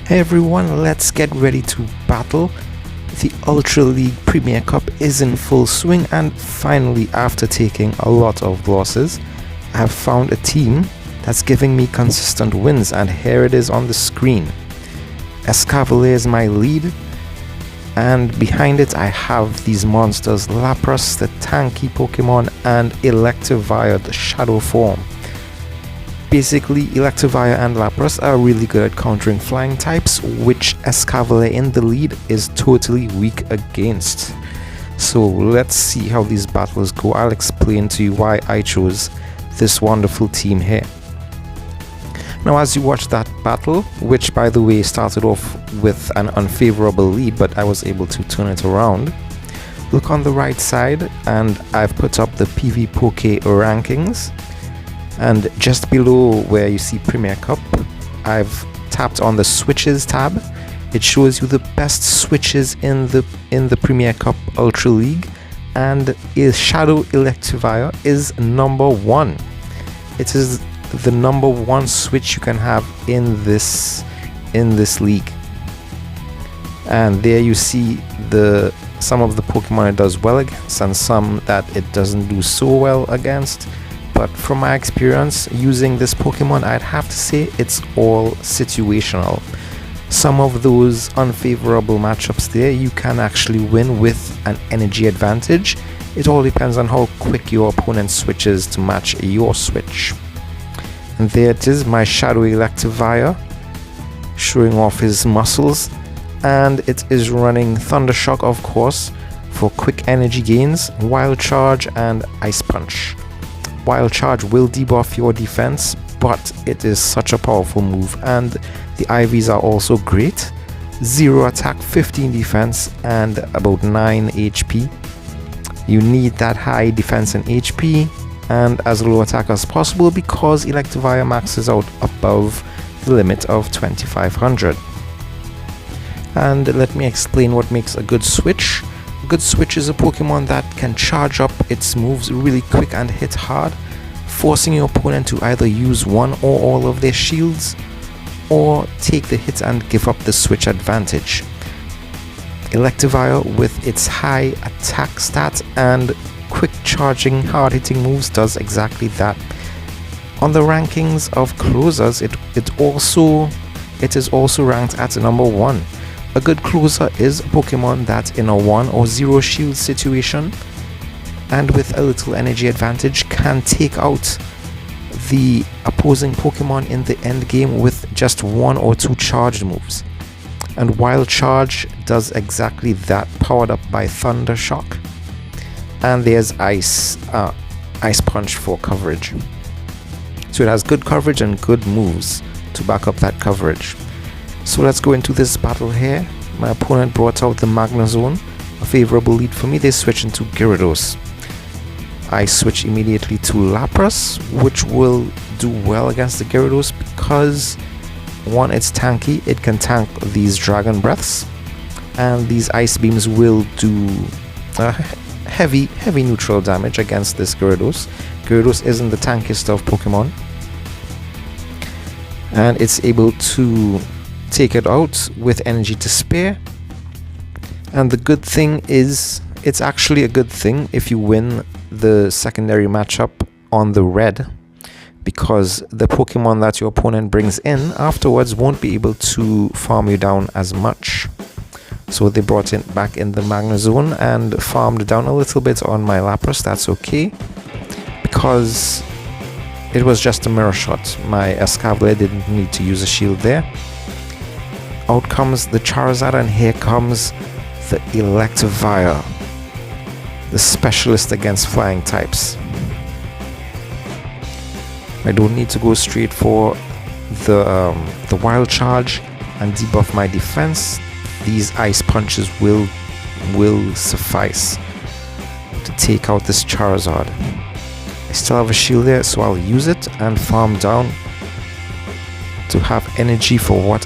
Hey everyone, let's get ready to battle. The Ultra League Premier Cup is in full swing, and finally, after taking a lot of losses, I have found a team that's giving me consistent wins, and here it is on the screen. Electivire is my lead, and behind it I have these monsters: Lapras, the tanky Pokemon, and Electivire, the shadow form. Basically, Electivire and Lapras are really good at countering flying types, which Electivire in the lead is totally weak against. So let's see how these battles go. I'll explain to you why I chose this wonderful team here. Now, as you watch that battle, which by the way started off with an unfavorable lead, but I was able to turn it around, look on the right side and I've put up the PV Poke rankings. And just below where you see Premier Cup, I've tapped on the switches tab. It shows you the best switches in the Premier Cup Ultra League, and Shadow Electivire is number 1. It is the number 1 switch you can have in this league. And there you see some of the Pokemon it does well against and some that it doesn't do so well against. But from my experience using this Pokemon, I'd have to say it's all situational. Some of those unfavorable matchups there, you can actually win with an energy advantage. It all depends on how quick your opponent switches to match your switch. And there it is, my Shadow Electivire, showing off his muscles. And it is running Thunder Shock, of course, for quick energy gains, Wild Charge, and Ice Punch. Wild Charge will debuff your defense, but it is such a powerful move, and the IVs are also great. 0 attack, 15 defense, and about 9 HP. You need that high defense and HP, and as low attack as possible, because Electivire maxes out above the limit of 2500. And let me explain what makes a good switch. A good switch is a Pokemon that can charge up its moves really quick and hit hard, forcing your opponent to either use one or all of their shields, or take the hit and give up the switch advantage. Electivire, with its high attack stats and quick charging, hard hitting moves, does exactly that. On the rankings of closers, it is also ranked at number 1. A good closer is a Pokemon that in a 1 or 0 shield situation, and with a little energy advantage, can take out the opposing Pokemon in the end game with just 1 or 2 charged moves. And Wild Charge does exactly that, powered up by Thunder Shock. And there's Ice Punch for coverage. So it has good coverage and good moves to back up that coverage. So let's go into this battle here. My opponent brought out the Magnezone, a favorable lead for me. They switch into Gyarados. I switch immediately to Lapras, which will do well against the Gyarados because 1, it's tanky, it can tank these Dragon Breaths, and these Ice Beams will do heavy neutral damage against this Gyarados. Gyarados isn't the tankiest of Pokemon, and it's able to take it out with energy to spare. And the good thing is, it's actually a good thing if you win the secondary matchup on the red, because the Pokemon that your opponent brings in afterwards won't be able to farm you down as much. So they brought it back in the Magnezone and farmed down a little bit on my Lapras. That's okay, because it was just a mirror shot. My Electivire didn't need to use a shield there. Out comes the Charizard, and here comes the Electivire, the specialist against flying types. I don't need to go straight for the Wild Charge and debuff my defense. These Ice Punches will suffice to take out this Charizard. I still have a shield there, so I'll use it and farm down to have energy for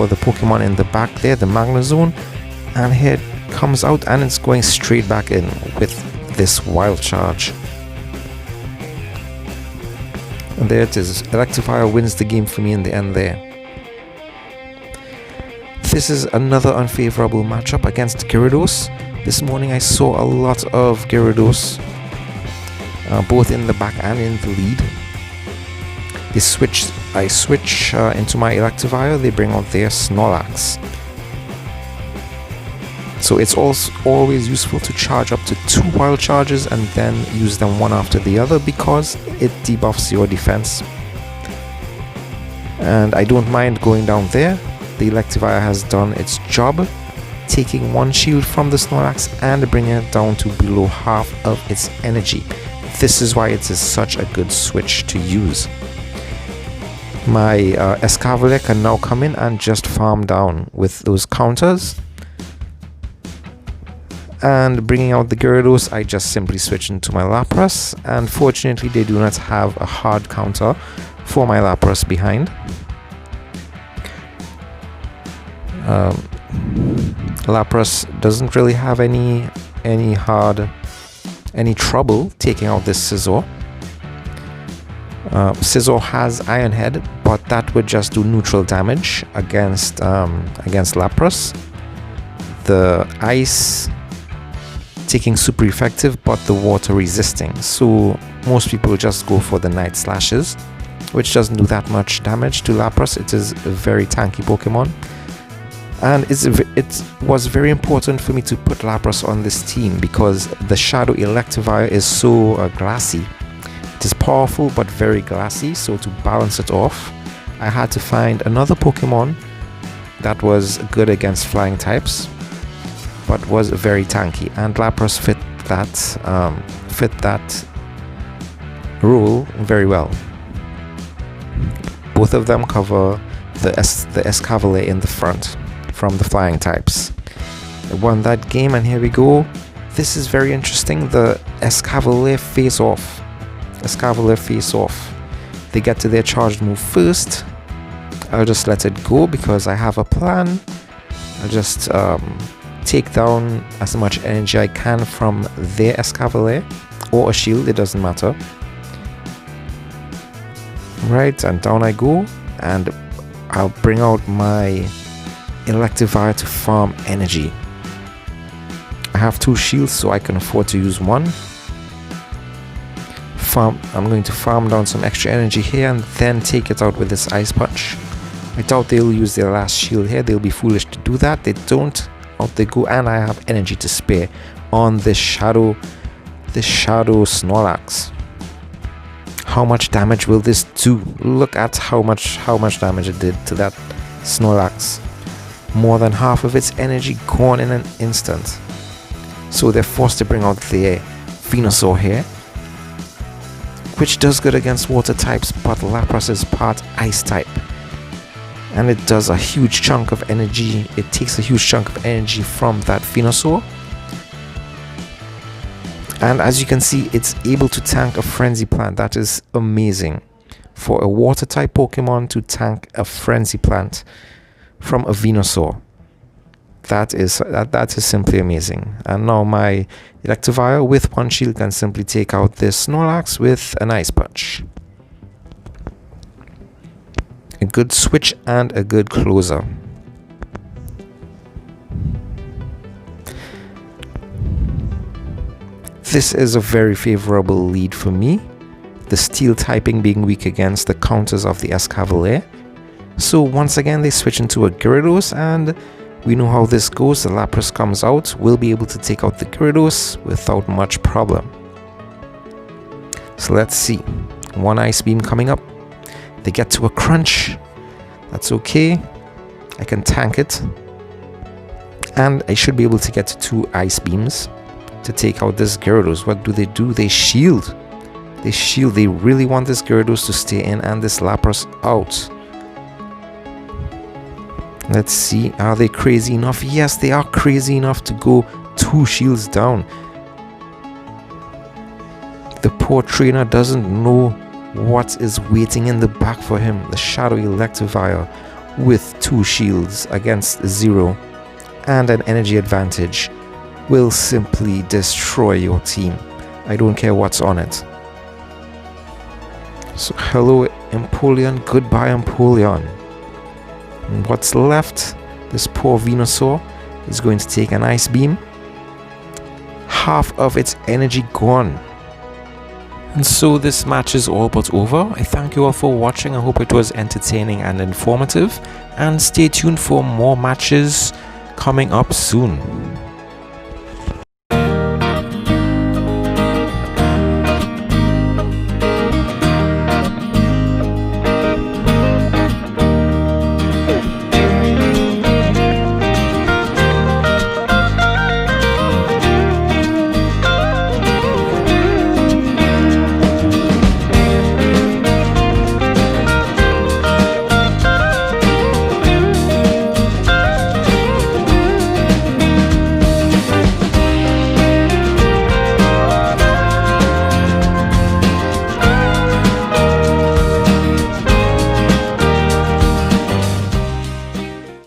the Pokemon in the back there, the Magnezone. And here it comes out, and it's going straight back in with this Wild Charge. And there it is. Electivire wins the game for me in the end there. This is another unfavorable matchup against Gyarados. This morning I saw a lot of Gyarados, both in the back and in the lead. I switch into my Electivire, they bring out their Snorlax. So it's also always useful to charge up to 2 wild charges and then use them one after the other, because it debuffs your defense. And I don't mind going down there. The Electivire has done its job, taking 1 shield from the Snorlax and bringing it down to below half of its energy. This is why it is such a good switch to use. My Escavalier can now come in and just farm down with those counters. And bringing out the Gyarados, I just simply switch into my Lapras, and fortunately they do not have a hard counter for my Lapras behind. Lapras doesn't really have any trouble taking out this Scizor. Scizor has Iron Head, but that would just do neutral damage against Lapras. The Ice taking super effective, but the water resisting. So most people just go for the Night Slashes, which doesn't do that much damage to Lapras. It is a very tanky Pokemon. And it was very important for me to put Lapras on this team because the Shadow Electivire is so glassy. It is powerful but very glassy, so to balance it off, I had to find another Pokemon that was good against flying types, but was very tanky, and Lapras fit that role very well. Both of them cover the Escavalier in the front from the flying types. I won that game, and here we go. This is very interesting. The Escavalier face off. They get to their charged move first. I'll just let it go because I have a plan. I'll just take down as much energy I can from their Escavalier or a shield, it doesn't matter. Right, and down I go, and I'll bring out my Electivire to farm energy. I have 2 shields, so I can afford to use one. I'm going to farm down some extra energy here and then take it out with this Ice Punch. I doubt they'll use their last shield here. They'll be foolish to do that. They don't. Out they go, and I have energy to spare on this Shadow Snorlax. How much damage will this do? Look at how much damage it did to that Snorlax. More than half of its energy gone in an instant. So they're forced to bring out their Venusaur here, which does good against water types, but Lapras is part Ice type. And it does a huge chunk of energy. It takes a huge chunk of energy from that Venusaur. And as you can see, it's able to tank a Frenzy Plant. That is amazing. For a water type Pokemon to tank a Frenzy Plant from a Venusaur. That is simply amazing. And now my Electivire with 1 shield can simply take out this Snorlax with an Ice Punch. A good switch and a good closer. This is a very favorable lead for me. The Steel typing being weak against the counters of the Escavalier. So once again they switch into a Gyarados, and we know how this goes. The Lapras comes out, will be able to take out the Gyarados without much problem. So let's see. 1 Ice Beam coming up. They get to a crunch. That's okay. I can tank it. And I should be able to get to 2 Ice Beams to take out this Gyarados. What do? They shield. They really want this Gyarados to stay in and this Lapras out. Let's see. Are they crazy enough? Yes, they are crazy enough to go 2 shields down. The poor trainer doesn't know what is waiting in the back for him. The Shadow Electivire with 2 shields against 0 and an energy advantage will simply destroy your team. I don't care what's on it. So hello Empoleon, goodbye Empoleon. What's left? This poor Venusaur is going to take an Ice Beam. Half of its energy gone. And so this match is all but over. I thank you all for watching. I hope it was entertaining and informative. And stay tuned for more matches coming up soon.